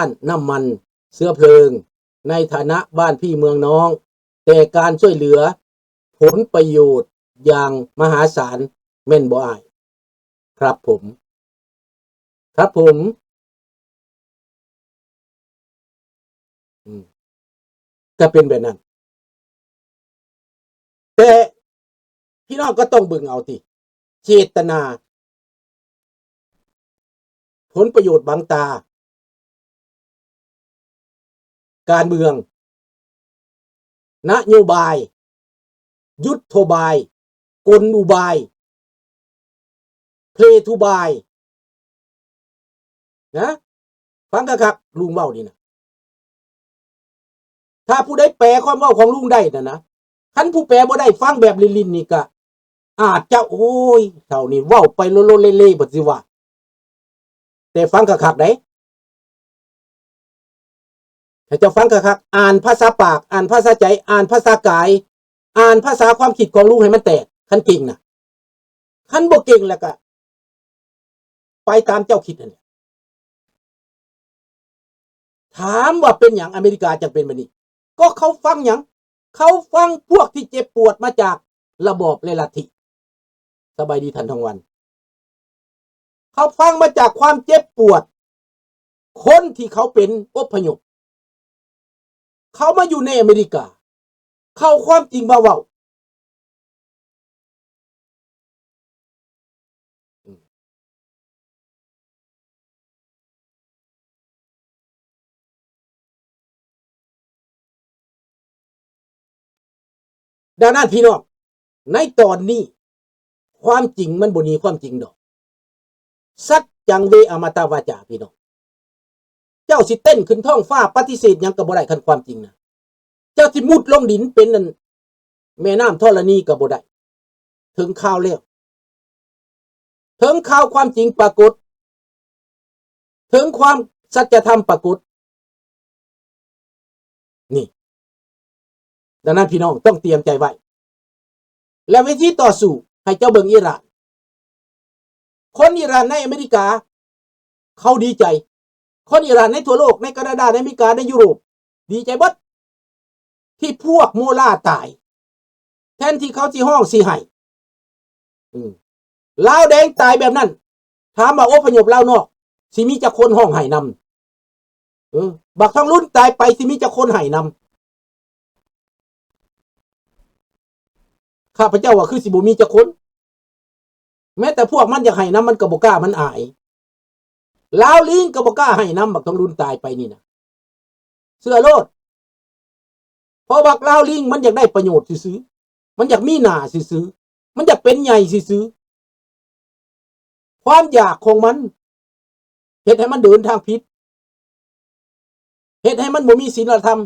านน้ำมันเชื้อเพลิงในฐานะบ้านพี่เมืองน้องแต่การช่วยเหลือผลประโยชน์อย่างมหาศาลแม่นบ่อ้ายครับผมครับผมก็เป็นแบบนั้นแต่พี่น้องก็ต้องเบิ่งเอาติเจตนาผลประโยชน์บังตาการเมืองนโยบายยุทธบายกลอุบายเพลทูบายนะฟังคักๆลุงเว้านี่นะถ้าผู้ใดแปลความเว้าของลุงได้นะคันผู้แปลบ่ได้ฟังแบบลินๆนี่ก็อาจจะโอ้ยเท่านี้เว้าไปโลๆเล่ๆบัดสิว่าแต่ฟังคักๆได้ถ้าจะฟังคักๆอ่านภาษาปากอ่านภาษาใจอ่านภาษากายอ่านภาษาความคิดของลุงให้มันแตกคันเก่งน่ะคันบ่เก่งแล้วก็ไปตามเจ้าคิดนั่นแหละถามว่าเป็นหยังอเมริกาจังเป็นแบบนี้ก็เขาฟังหยังเขาฟังพวกที่เจ็บปวดมาจากระบอบเลลัทธิสบายดีทันทองวันเขาฟังมาจากความเจ็บปวดคนที่เขาเป็นอพยพเขามาอยู่ในอเมริกาเขาความจริงมาเว้าดังนั้นพี่น้องในตอนนี้ความจริงมันบ่หนีความจริงดอกสัจจังเวอมตะวาจาพี่น้องเจ้าสิเต้นขึ้นท้องฟ้าปฏิเสธหยังก็บ่ได้คันความจริงนะเจ้าสิมุดลงดินเป็นนั่นแม่น้ำธรณีก็บ่ได้ถึงข่าวแล้วถึงข่าวความจริงปรากฏถึงความสัจธรรมปรากฏนี่ดังนั้นพี่น้องต้องเตรียมใจไว้และวิธีต่อสู้ให้เจ้าเบิ่งอิหร่านคนอิหร่านในอเมริกาเขาดีใจคนอิหร่านในทั่วโลกในแคนาดาในอเมริกาในยุโรปดีใจเบิดที่พวกโมล่าตายแทนที่เขาสิห้องสิให้ลาวแดงตายแบบนั้นถามว่าอพยพลาวนอกสิมีจักคนห้องให้นำบักทองรุ่นตายไปสิมีจักคนให้นำข้าพเจ้าว่าคือสิบ่มีจักคนแม้แต่พวกมันอยากให้นำมันก็บ่กล้ามันอายลาวลิงก็บ่กล้าให้นำบักทองรุ่นตายไปนี่นะเสื้อโลดเพราะบักลาวลิงมันอยากได้ประโยชน์ซื่อๆมันอยากมีหน้าซื่อๆมันอยากเป็นใหญ่ซื่อๆความอยากของมันเฮ็ดให้มันเดินทางผิดเฮ็ดให้มันบ่มีศีลธรรม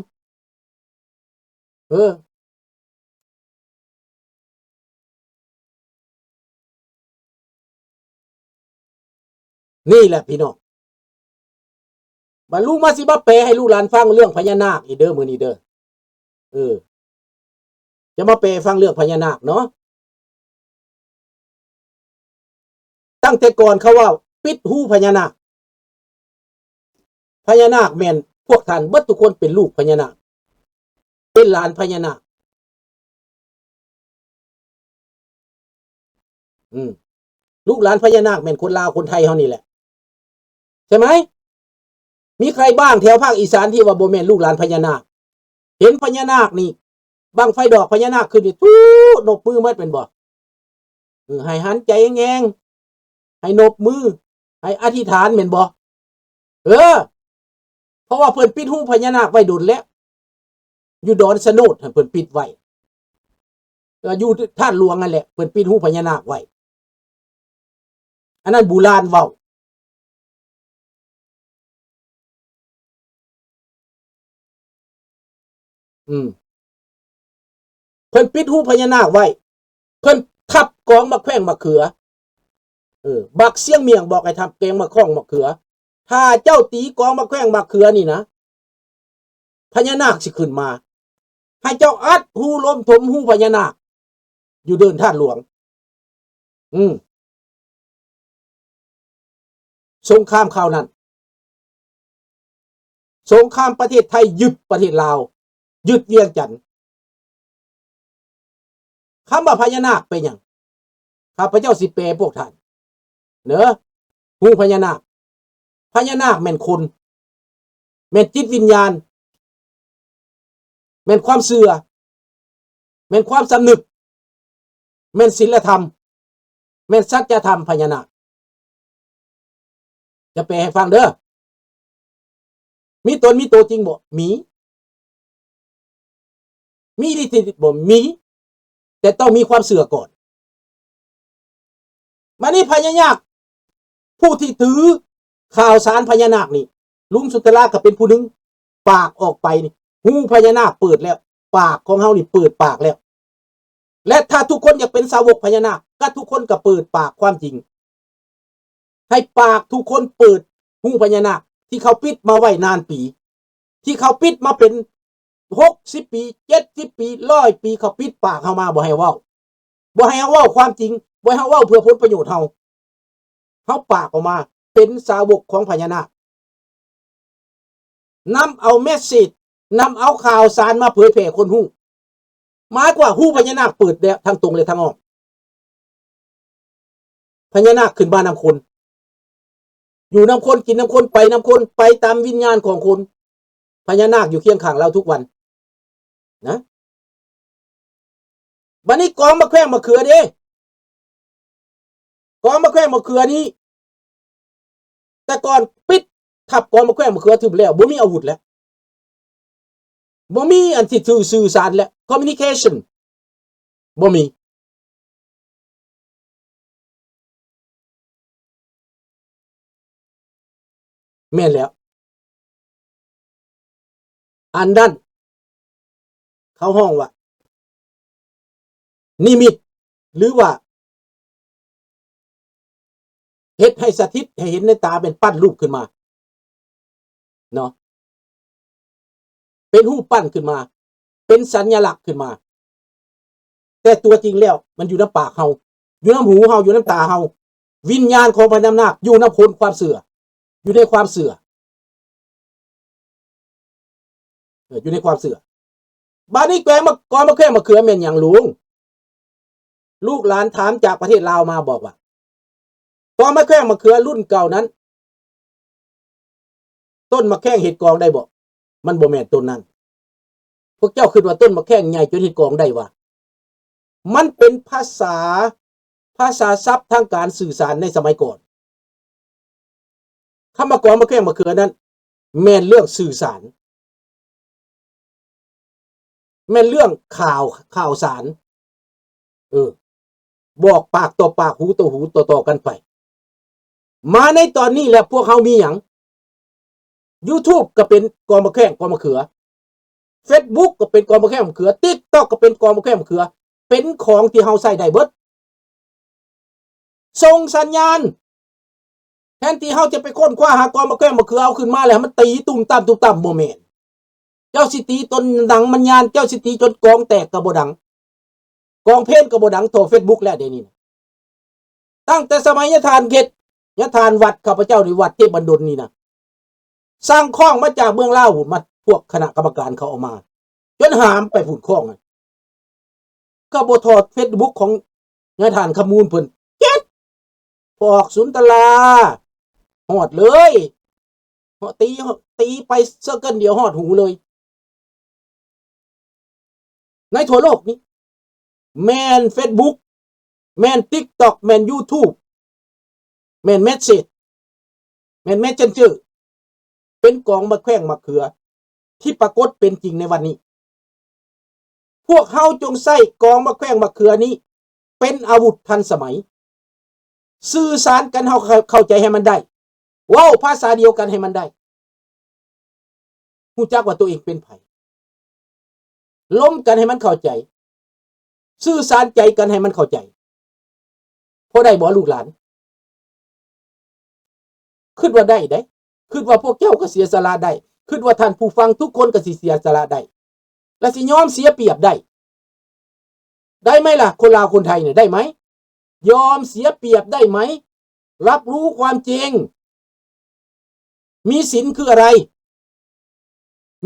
นี่แหละพี่น้องบัดลูกมาสิมาแปลให้ลูกหลานฟังเรื่องพญานาคอีเด้อมื้อนี้เด้อจะมาแปลฟังเรื่องพญานาคเนาะตั้งแต่ก่อนเขาว่าปิดหูพญานาคพญานาคแม่นพวกท่านเบิดทุกคนเป็นลูกพญานาคเป็นหลานพญานาคลูกหลานพญานาคแม่นคนลาวคนไทยเฮานี่แหละใช่ไหมมีใครบ้างแถวภาคอีสานที่ว่าบ่แม่นลูกหลานพญานาคเห็นพญานาคนี่บังไฟดอกพญานาคขึ้นนี่ทู้นบมือมัดเป็นบ่ให้หันใจแงงให้นบมือให้อธิษฐานแม่นบ่เพราะว่าเพิ่นปิดหูพญานาคไว้โดนแล้วอยู่ดอนสะโนดเพิ่นปิดไว้อยู่ท่านหลวงนั่นแหละเพิ่นปิดหูพญานาคไว้อันนั้นโบราณเว้าเพิ่นปิดหูพญานาคไว้เพิ่นทับกองมะแขว้งมะเขือบักเสียงเมียงบอกให้ทำแกงมะข้องมะเขือถ้าเจ้าตีกองมะแขว้งมะเขือนี่นะพญานาคสิขึ้นมาให้เจ้าอัดหูลมถมหูพญานาคอยู่เดินท่านหลวงสงครามคราวนั้น สงครามประเทศไทยยึดประเทศลาวยึดเวียงจันทน์คำว่าพญานาคเป็นอย่างข้าพเจ้าสิแปลพวกท่านเนอะหูพญานาคพญานาคแม่นคนแม่นจิตวิญญาณแม่นความเชื่อแม่นความสำนึกแม่นศีลธรรมแม่นสัจธรรมพญานาคจะแปลให้ฟังเด้อมีตนมีตัวจริงบ่มีอิทธิฤทธิ์บ่มีแต่ต้องมีความเชื่อก่อนมานี่พญานาคผู้ที่ถือข่าวสารพญานาคนี่ลุงสุนทราก็เป็นผู้หนึ่งปากออกไปนี่หูพญานาคเปิดแล้วปากของเฮานี่เปิดปากแล้วและถ้าทุกคนอยากเป็นสาวกพญานาคก็ทุกคนก็เปิดปากความจริงให้ปากทุกคนเปิดหูพญานาคที่เขาปิดมาไว้นานปีที่เขาปิดมาเป็น60 ปี70 ปี100 ปีเขาปิดปากเฮามาบ่ให้เว้าความจริงบ่ให้เว้าเพื่อผลประโยชน์เฮาปากออกมาเป็นสาวกของพญานาคนำเอาเมสเสจนำเอาข่าวสารมาเผยแผ่คนหูหมายกว่าหูพญานาคเปิดแล้วทางตรงเลยทางอ้อมพญานาคขึ้นบ้านนำคนอยู่นำคนกินนำคนไปนำคนไปตามวิญญาณของคนพญานาคอยู่เคียงข้างเราทุกวันนะบัดนี้กองมะแขว้งมะเขือเด้กองมะแขว้งมะเขือนี้แต่ก่อนปิดทับกองมะแขว้งมะเขือถึงแล้วบ่มีอาวุธแล้วบ่มีอันที่สื่อสารแล้ว communication บ่มีแม่นแล้วอันนั้นเขาห้องว่านิมิตหรือว่าเฮ็ดให้สถิตให้เห็นในตาเป็นปั้นรูปขึ้นมาเนาะเป็นรูปปั้นขึ้นมาเป็นสัญลักษณ์ขึ้นมาแต่ตัวจริงแล้วมันอยู่ในปากเฮาอยู่ในหูเฮาอยู่ในตาเฮาวิญญาณของพญานาคอยู่ในคนความเสื่ออยู่ในความเสื่ออยู่ในความเสื่อบ้านนี้แกมากอนมาแค่มาเขือแม่นอย่างลุงลูกหลานถามจากประเทศลาวมาบอกว่ากอนมาแค่มาเขือรุ่นเก่านั้นต้นมะแข้งเห็ดกองได้บ่มันบ่แม่นต้นนั้นพวกเจ้าคิดว่าต้นมะแข้งใหญ่จนเห็ดกองได้วะมันเป็นภาษาศัพท์ทางการสื่อสารในสมัยก่อนคำว่ากอนมะแข้งมะเขือนั้นแม่นเรื่องสื่อสารแม่นเรื่องข่าวสารบอกปากต่อปากหูต่อหูต่อกันไปมาในตอนนี้แหละพวกเขามีหยัง YouTube ก็เป็นกองมะแข้งกองมะเขือ Facebook ก็เป็นกองมะแข้งมะเขือ TikTok ก็เป็นกองมะแข้งมะเขือเป็นของที่เฮาใช้ได้เบิดส่งสัญญาณแทนที่เฮาจะไปค้นคว้าหากองมะแข้งมะเขือเอาขึ้นมาแล้วมันตีตุ่มตามบ่แม่นเจ้าสิตีต้นดังมันยานเจ้าสิตีจนกองแตกก็บ่ดังกองเพลงก็บ่ดังโทร Facebook แล้วเดี๋ยวนี้ตั้งแต่สมัยยะทานเกตยะทานวัดข้าพเจ้าในวัดเทพบันดลนี่นะสร้างข้องมาจากเมืองลาวหุ่นมาพวกคณะกรรมการเขาเอามาจนหามไปผุนข้องก็บ่ถอด Facebook ของยะทานขมูลเพิ่นเจ็ดพอกสุนทราหอดเลยตีไปเซอร์เกิลเดียวหอดหูเลยในทั่วโลกนี้แม่น Facebook แม่น TikTok แม่น YouTube แม่น Message แม่น Messenger เป็นกองมะแขว้งมะเขือที่ปรากฏเป็นจริงในวันนี้พวกเฮาจงใช้กองมะแขว้งมะเขือนี้เป็นอาวุธทันสมัยสื่อสารกันเฮาเข้าใจให้มันได้ว้าวภาษาเดียวกันให้มันได้ฮู้จักว่าตัวเองเป็นไผล้มกันให้มันเข้าใจสื่อสารใจกันให้มันเข้าใจพอได้บ่ลูกหลานคิดว่าได้คิดว่าพวกเจ้าก็เสียสละได้คิดว่าท่านผู้ฟังทุกคนก็สิเสียสละได้และสิยอมเสียเปรียบได้ไหมล่ะคนลาวคนไทยเนี่ยได้ไหมยอมเสียเปรียบได้ไหมรับรู้ความจริงมีศีลคืออะไร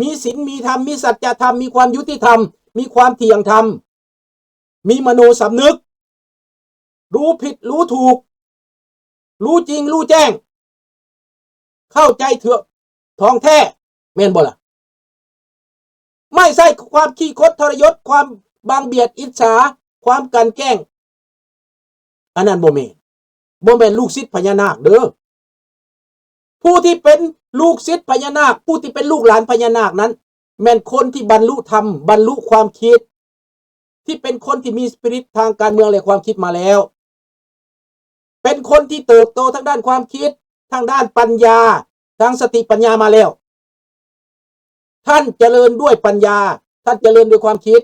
มีศีลมีธรรมมีสัจธรรมมีความยุติธรรมมีความเที่ยงธรรมมีมโนสำนึกรู้ผิดรู้ถูกรู้จริงรู้แจ้งเข้าใจเถอะทองแท้แม่นบ่ล่ะไม่ใช่ความขี้คดทรยศความบางเบียดอิจฉาความกันแกล้งอันนั้นบ่แม่นลูกศิษย์พญานาคเด้อผู้ที่เป็นลูกศิษย์พญานาคผู้ที่เป็นลูกหลานพญานาคนั้นแม่นคนที่บรรลุธรรมบรรลุความคิดที่เป็นคนที่มีสปิริตทางการเมืองและความคิดมาแล้วเป็นคนที่เติบโตทางด้านความคิดทางด้านปัญญาทางสติปัญญามาแล้วท่านเจริญด้วยปัญญาท่านเจริญด้วยความคิด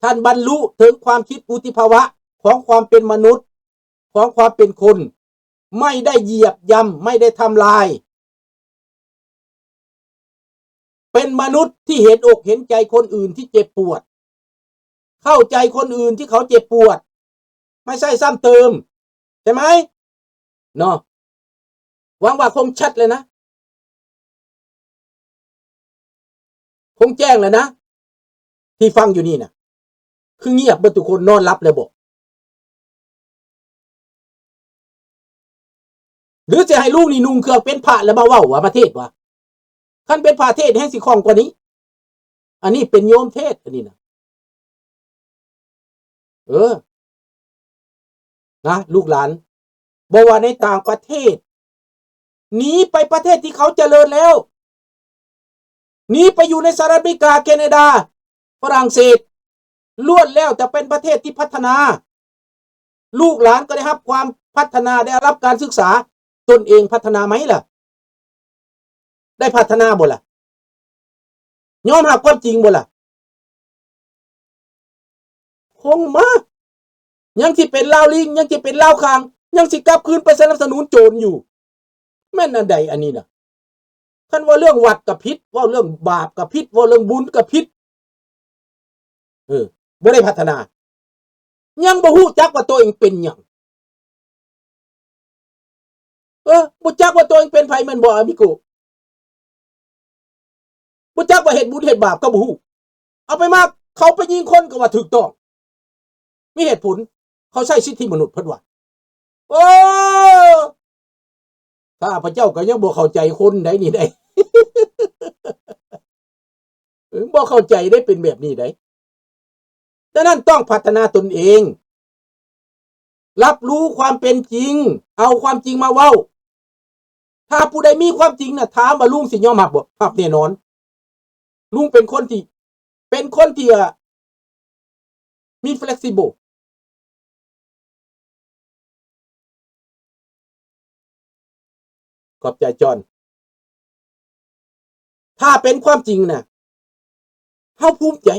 ท่านบรรลุถึงความคิดวุฒิภาวะของความเป็นมนุษย์ของความเป็นคนไม่ได้เหยียบย่ำไม่ได้ทำลายเป็นมนุษย์ที่เห็นอกเห็นใจคนอื่นที่เจ็บปวดเข้าใจคนอื่นที่เขาเจ็บปวดไม่ใช่ซ้ำเติมใช่ไหมเนาะหวังว่าคงชัดเลยนะคงแจ้งเลยนะที่ฟังอยู่นี่นะคือเงียบเบิดทุกคนนอนรับเลยบอกหรือจะให้ลูกนี่นุ่งเครื่องเป็นพระแล้วมาเว้าว่าประเทศวะขั้นเป็นพระเทศให้สิคล่องกว่านี้อันนี้เป็นโยมเทศอันนี้นะนะลูกหลานบอกว่าในต่างประเทศหนีไปประเทศที่เขาเจริญแล้วหนีไปอยู่ในสหรัฐอเมริกาแคนาดาฝรั่งเศสล้วนแล้วจะเป็นประเทศที่พัฒนาลูกหลานก็ได้รับความพัฒนาได้รับการศึกษาตนเองพัฒนาไหมล่ะได้พัฒนาบ่ล่ะยอมรับความจริงบ่ล่ะคงมากยังสิเป็นลาวลิงยังสิเป็นลาวคางยังสิกลับคืนไปสนับสนุนโจรอยู่แม่นอันใดอันนี้น่ะคันว่าเรื่องวัดกับพิษว่าเรื่องบาปกับพิษว่าเรื่องบุญกับพิษบ่ได้พัฒนายังบ่ฮู้จักว่าตัวเองเป็นหยังบ่จักว่าตัวเองเป็นไผแม่นบ่อามิโกบ่จักว่าเฮ็ดบุญเฮ็ดบาปก็บ่ฮู้เอาไปมากเขาไปยิงคนก็ว่าถูกต้องมีเหตุผลเขาใช้สิทธิมนุษย์เพิ่นว่าโอ้ข้าพเจ้าก็ยังบ่เข้าใจคนใดนี่ได้ บ่เข้าใจได้เป็นแบบนี้ได้ดังนั้นต้องพัฒนาตนเองรับรู้ความเป็นจริงเอาความจริงมาเว้าถ้าผู้ใดมีความจริงน่ะถามว่าลุงสิยอมรับบ่ครับแน่นอนลุงเป็นคนที่มี flexible ขอบใจจอนถ้าเป็นความจริงน่ะเฮาภูมิใจ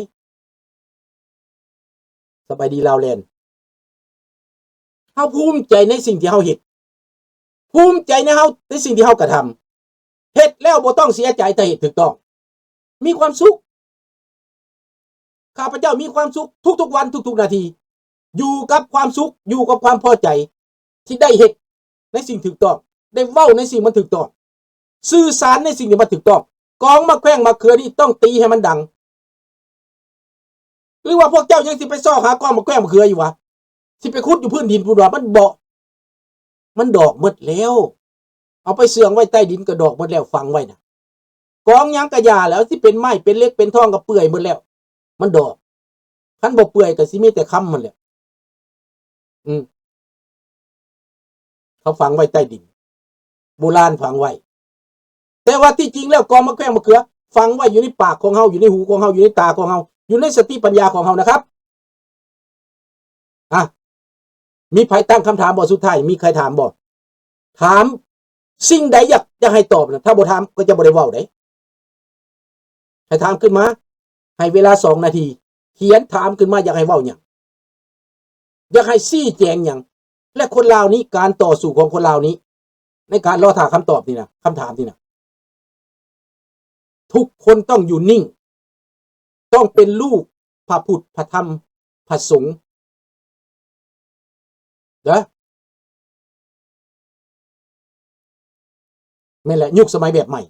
สบายดีลาวแลนด์เฮาภูมิใจในสิ่งที่เฮาเฮ็ดภูมิใจในสิ่งที่เฮากระทำเฮ็ดแล้วบ่ต้องเสียใจแต่เฮ็ดถูกต้องมีความสุขข้าพเจ้ามีความสุขทุกๆวันทุกๆนาทีอยู่กับความสุขอยู่กับความพอใจที่ได้เฮ็ดในสิ่งถูกต้องได้เว้าในสิ่งมันถูกต้องสื่อสารในสิ่งที่มันถูกต้องกองมะแขว้งมะเขือนี่ต้องตีให้มันดังหรือว่าพวกเจ้ายังสิไปซ่อหากองมะแขว้งมะเขืออยู่วะสิไปขุดอยู่พื้นดินพุ่นว่ามันดอกหมดแล้วเอาไปเสื่องไว้ใต้ดินก็ดอกหมดแล้วฝังไว้น่ะกองยังกระยาแล้วที่เป็นไม้เป็นเล็กเป็นทองก็เปื่อยหมดแล้วมันดอกคันบ่เปื่อยก็สิมีแต่คำมันแหละเขาฝังไว้ใต้ดินโบราณฝังไว้แต่ว่าที่จริงแล้วกองมะแขว้งมะเขือฝังไว้อยู่ในปากของเฮาอยู่ในหูของเฮาอยู่ในตาของเฮาอยู่ในสติปัญญาของเฮานะครับมีใครตั้งคำถามบ่สุดท้ายมีใครถามบ่ถามสิ่งใดอยากให้ตอบนะถ้าบ่ถามก็จะบ่ได้เว้าได้ให้ถามขึ้นมาให้เวลา2 นาทีเขียนถามขึ้นมาอยากให้เว้าหยังอยากให้ชี้แจงหยังและคนลาวนี้การต่อสู้ของคนลาวนี้ในการรอถามคำตอบนี่นะคำถามนี่นะทุกคนต้องอยู่นิ่งต้องเป็นลูกพระพุทธพระธรรมพระสงฆ์แม่นแหละยุคสมัยแบบใหม่